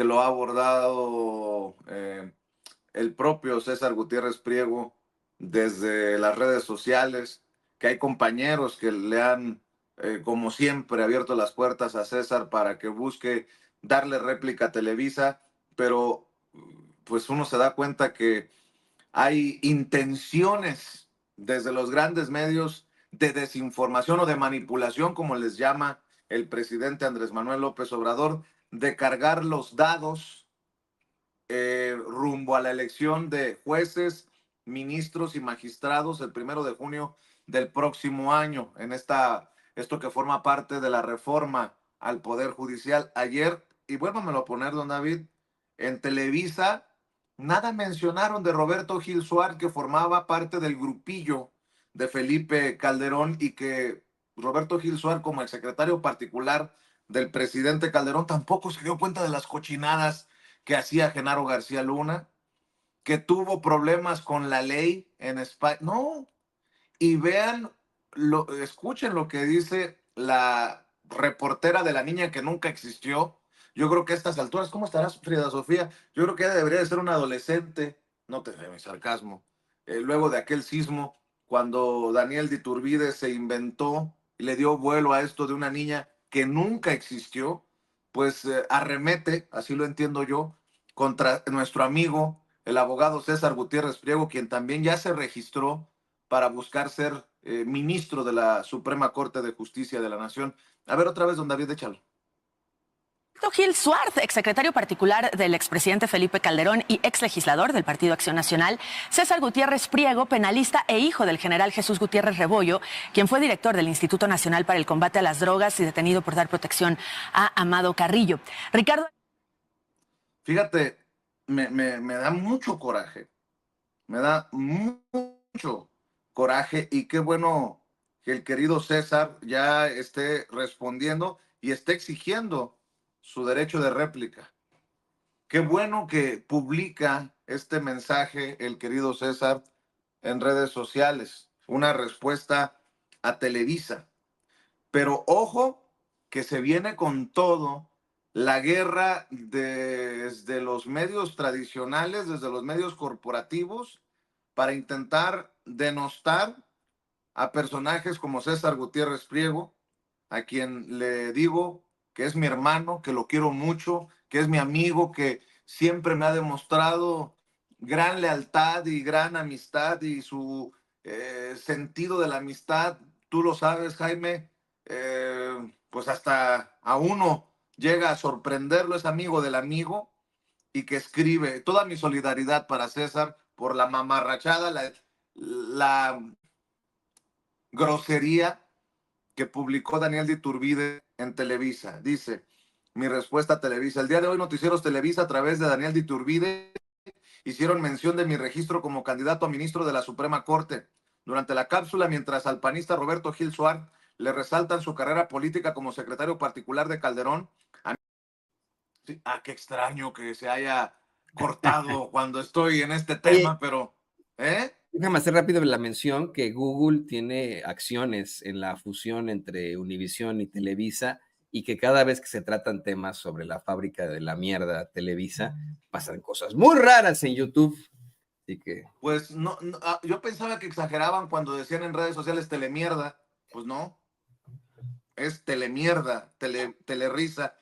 que lo ha abordado el propio César Gutiérrez Priego desde las redes sociales, que hay compañeros que le han, como siempre, abierto las puertas a César para que busque darle réplica a Televisa, pero pues uno se da cuenta que hay intenciones desde los grandes medios de desinformación o de manipulación, como les llama el presidente Andrés Manuel López Obrador, de cargar los dados rumbo a la elección de jueces, ministros y magistrados el 1 de junio del próximo año, en esto que forma parte de la reforma al Poder Judicial. Ayer, y vuélvamelo a poner, don David, en Televisa, nada mencionaron de Roberto Gil Suárez, que formaba parte del grupillo de Felipe Calderón y que Roberto Gil Suárez, como el secretario particular del presidente Calderón, tampoco se dio cuenta de las cochinadas que hacía Genaro García Luna, que tuvo problemas con la ley en España. No, y vean, escuchen lo que dice la reportera de la niña que nunca existió. Yo creo que a estas alturas, ¿cómo estarás, Frida Sofía? Yo creo que ella debería de ser una adolescente, no te mi sarcasmo, luego de aquel sismo, cuando Daniel de Iturbide se inventó y le dio vuelo a esto de una niña que nunca existió, pues arremete, así lo entiendo yo, contra nuestro amigo, el abogado César Gutiérrez Priego, quien también ya se registró para buscar ser ministro de la Suprema Corte de Justicia de la Nación. A ver, otra vez, don David, échalo. Gil Suárez, exsecretario particular del expresidente Felipe Calderón y exlegislador del Partido Acción Nacional, César Gutiérrez Priego, penalista e hijo del general Jesús Gutiérrez Rebollo, quien fue director del Instituto Nacional para el Combate a las Drogas y detenido por dar protección a Amado Carrillo. Ricardo. Fíjate, me da mucho coraje, me da mucho coraje y qué bueno que el querido César ya esté respondiendo y esté exigiendo su derecho de réplica. Qué bueno que publica este mensaje el querido César en redes sociales, una respuesta a Televisa. Pero ojo que se viene con todo la guerra desde los medios tradicionales, desde los medios corporativos, para intentar denostar a personajes como César Gutiérrez Priego, a quien le digo que es mi hermano, que lo quiero mucho, que es mi amigo, que siempre me ha demostrado gran lealtad y gran amistad y su sentido de la amistad. Tú lo sabes, Jaime, pues hasta a uno llega a sorprenderlo, es amigo del amigo y que escribe toda mi solidaridad para César por la mamarrachada, la grosería que publicó Daniel de Iturbide en Televisa. Dice, mi respuesta a Televisa. El día de hoy, Noticieros Televisa, a través de Daniel de Iturbide, hicieron mención de mi registro como candidato a ministro de la Suprema Corte. Durante la cápsula, mientras al panista Roberto Gil Suárez le resaltan su carrera política como secretario particular de Calderón. Qué extraño que se haya cortado cuando estoy en este tema, pero... Déjame hacer rápido la mención que Google tiene acciones en la fusión entre Univisión y Televisa y que cada vez que se tratan temas sobre la fábrica de la mierda Televisa, pasan cosas muy raras en YouTube. Así que... Pues no, yo pensaba que exageraban cuando decían en redes sociales telemierda. Pues no, es telemierda, telerisa.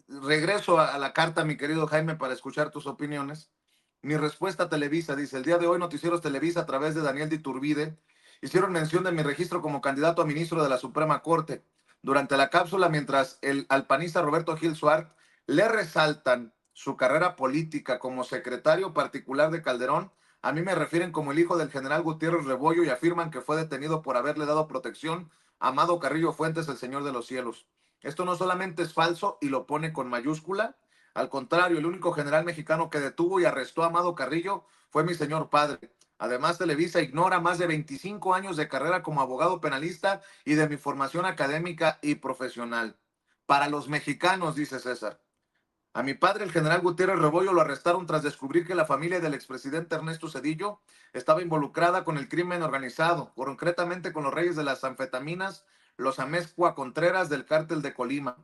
Regreso a la carta, mi querido Jaime, para escuchar tus opiniones. Mi respuesta a Televisa dice, el día de hoy Noticieros Televisa a través de Daniel de Iturbide hicieron mención de mi registro como candidato a ministro de la Suprema Corte. Durante la cápsula, mientras el alpanista Roberto Gil Suárez le resaltan su carrera política como secretario particular de Calderón, a mí me refieren como el hijo del general Gutiérrez Rebollo y afirman que fue detenido por haberle dado protección a Amado Carrillo Fuentes, el Señor de los Cielos. Esto no solamente es falso y lo pone con mayúscula, al contrario, el único general mexicano que detuvo y arrestó a Amado Carrillo fue mi señor padre. Además, Televisa ignora más de 25 años de carrera como abogado penalista y de mi formación académica y profesional. Para los mexicanos, dice César. A mi padre, el general Gutiérrez Rebollo, lo arrestaron tras descubrir que la familia del expresidente Ernesto Zedillo estaba involucrada con el crimen organizado, concretamente con los reyes de las anfetaminas, los Amezcua Contreras del cártel de Colima.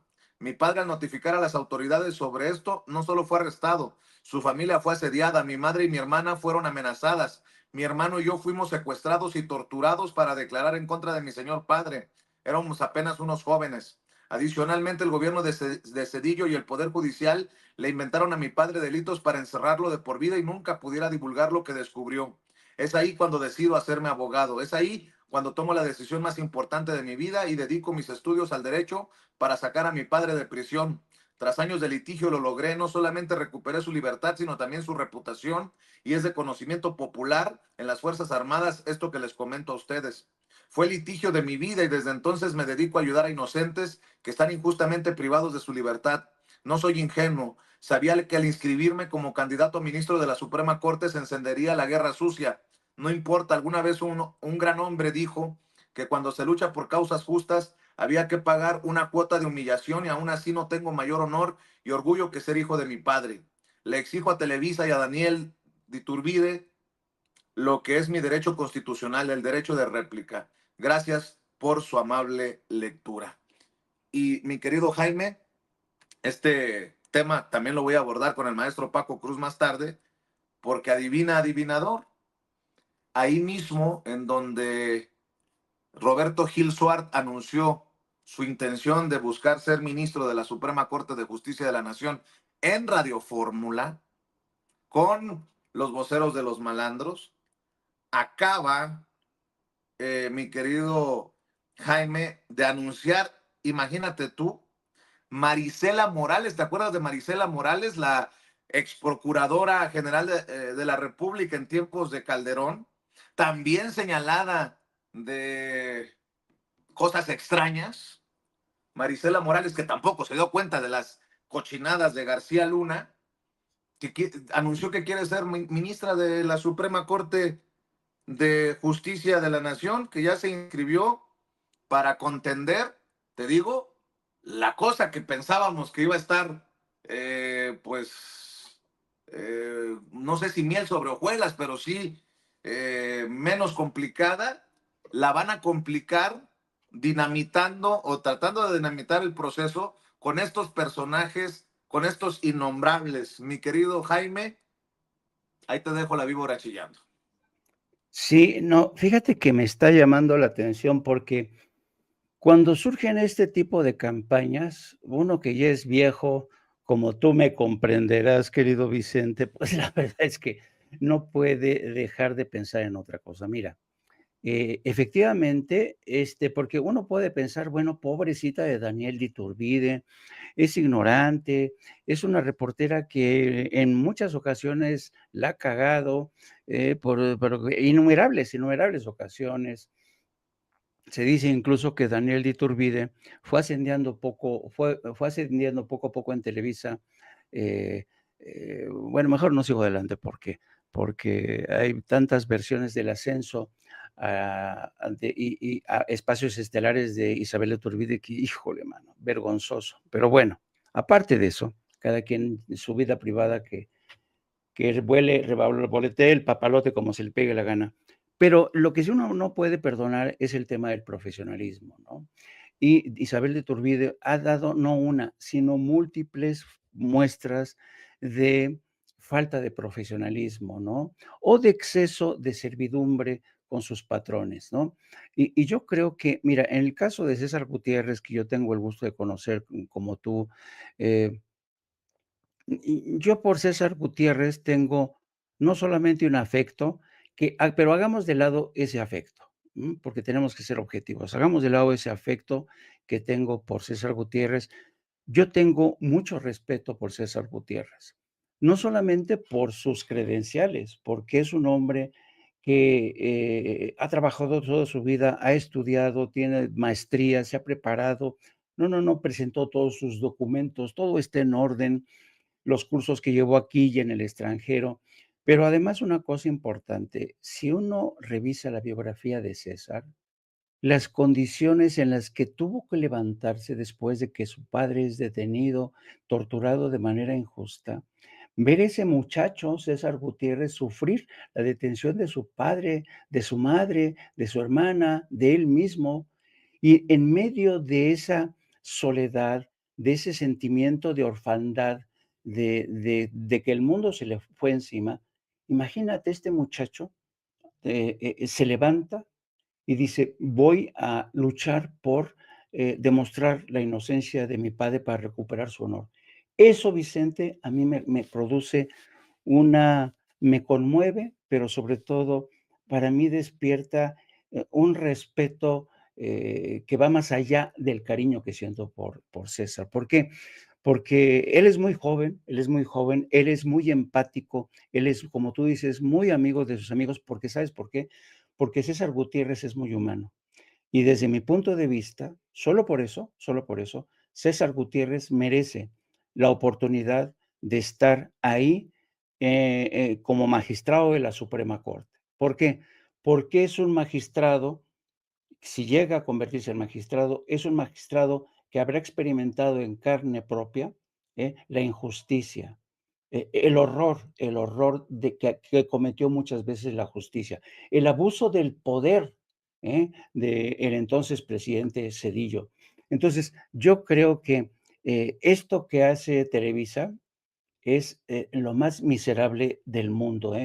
Mi padre, al notificar a las autoridades sobre esto, no solo fue arrestado, su familia fue asediada, mi madre y mi hermana fueron amenazadas, mi hermano y yo fuimos secuestrados y torturados para declarar en contra de mi señor padre. Éramos apenas unos jóvenes. Adicionalmente, el gobierno de Cedillo y el Poder Judicial le inventaron a mi padre delitos para encerrarlo de por vida y nunca pudiera divulgar lo que descubrió. Es ahí cuando decido hacerme abogado. Es ahí cuando tomo la decisión más importante de mi vida y dedico mis estudios al derecho para sacar a mi padre de prisión. Tras años de litigio lo logré, no solamente recuperé su libertad, sino también su reputación y es de conocimiento popular en las Fuerzas Armadas esto que les comento a ustedes. Fue el litigio de mi vida y desde entonces me dedico a ayudar a inocentes que están injustamente privados de su libertad. No soy ingenuo. Sabía que al inscribirme como candidato a ministro de la Suprema Corte se encendería la guerra sucia. No importa, alguna vez un gran hombre dijo que cuando se lucha por causas justas había que pagar una cuota de humillación y aún así no tengo mayor honor y orgullo que ser hijo de mi padre. Le exijo a Televisa y a Daniel Diturbide lo que es mi derecho constitucional, el derecho de réplica. Gracias por su amable lectura. Y mi querido Jaime, este tema también lo voy a abordar con el maestro Paco Cruz más tarde, porque adivina, adivinador, ahí mismo en donde Roberto Gil Suart anunció su intención de buscar ser ministro de la Suprema Corte de Justicia de la Nación en Radio Fórmula, con los voceros de los malandros, acaba, mi querido Jaime, de anunciar, imagínate tú, Marisela Morales. ¿Te acuerdas de Marisela Morales, la ex procuradora general de la República en tiempos de Calderón? También señalada de cosas extrañas. Marisela Morales, que tampoco se dio cuenta de las cochinadas de García Luna, que anunció que quiere ser ministra de la Suprema Corte de Justicia de la Nación, que ya se inscribió para contender, te digo, la cosa que pensábamos que iba a estar, pues, no sé si miel sobre hojuelas, pero sí menos complicada, la van a complicar dinamitando o tratando de dinamitar el proceso con estos personajes, con estos innombrables. Mi querido Jaime, ahí te dejo la víbora chillando. Sí, no, fíjate que me está llamando la atención porque cuando surgen este tipo de campañas, uno que ya es viejo, como tú me comprenderás, querido Vicente, pues la verdad es que no puede dejar de pensar en otra cosa. Mira, efectivamente, porque uno puede pensar, bueno, pobrecita de Daniel de Iturbide, es ignorante, es una reportera que en muchas ocasiones la ha cagado, por innumerables ocasiones. Se dice incluso que Daniel de Iturbide fue ascendiendo poco a poco en Televisa. Bueno, mejor no sigo adelante porque hay tantas versiones del ascenso a espacios estelares de Isabel de Iturbide que, híjole, mano, vergonzoso. Pero bueno, aparte de eso, cada quien en su vida privada que revoletee el papalote como se le pegue la gana. Pero lo que sí uno no puede perdonar es el tema del profesionalismo, ¿no? Y Isabel de Iturbide ha dado no una, sino múltiples muestras de falta de profesionalismo, ¿no? O de exceso de servidumbre con sus patrones, ¿no? Y yo creo que, mira, en el caso de César Gutiérrez, que yo tengo el gusto de conocer como tú, y yo por César Gutiérrez tengo no solamente un afecto, pero hagamos de lado ese afecto, porque tenemos que ser objetivos. Hagamos de lado ese afecto que tengo por César Gutiérrez. Yo tengo mucho respeto por César Gutiérrez, no solamente por sus credenciales, porque es un hombre que ha trabajado toda su vida, ha estudiado, tiene maestría, se ha preparado. No, no, no, presentó todos sus documentos, todo está en orden, los cursos que llevó aquí y en el extranjero. Pero además una cosa importante, si uno revisa la biografía de César, las condiciones en las que tuvo que levantarse después de que su padre es detenido, torturado de manera injusta, ver ese muchacho, César Gutiérrez, sufrir la detención de su padre, de su madre, de su hermana, de él mismo, y en medio de esa soledad, de ese sentimiento de orfandad, de que el mundo se le fue encima. Imagínate, este muchacho se levanta y dice: "Voy a luchar por, demostrar la inocencia de mi padre para recuperar su honor". Eso, Vicente, a mí me produce me conmueve, pero sobre todo, para mí despierta, un respeto, que va más allá del cariño que siento por César. ¿Por qué? Porque él es muy joven, él es muy empático, él es, como tú dices, muy amigo de sus amigos, porque, ¿sabes por qué? Porque César Gutiérrez es muy humano. Y desde mi punto de vista, solo por eso, César Gutiérrez merece la oportunidad de estar ahí, como magistrado de la Suprema Corte. ¿Por qué? Porque es un magistrado, si llega a convertirse en magistrado, es un magistrado que habrá experimentado en carne propia, la injusticia, el horror de que cometió muchas veces la justicia, el abuso del poder, del entonces presidente Cedillo. Entonces, yo creo que, esto que hace Televisa es, lo más miserable del mundo,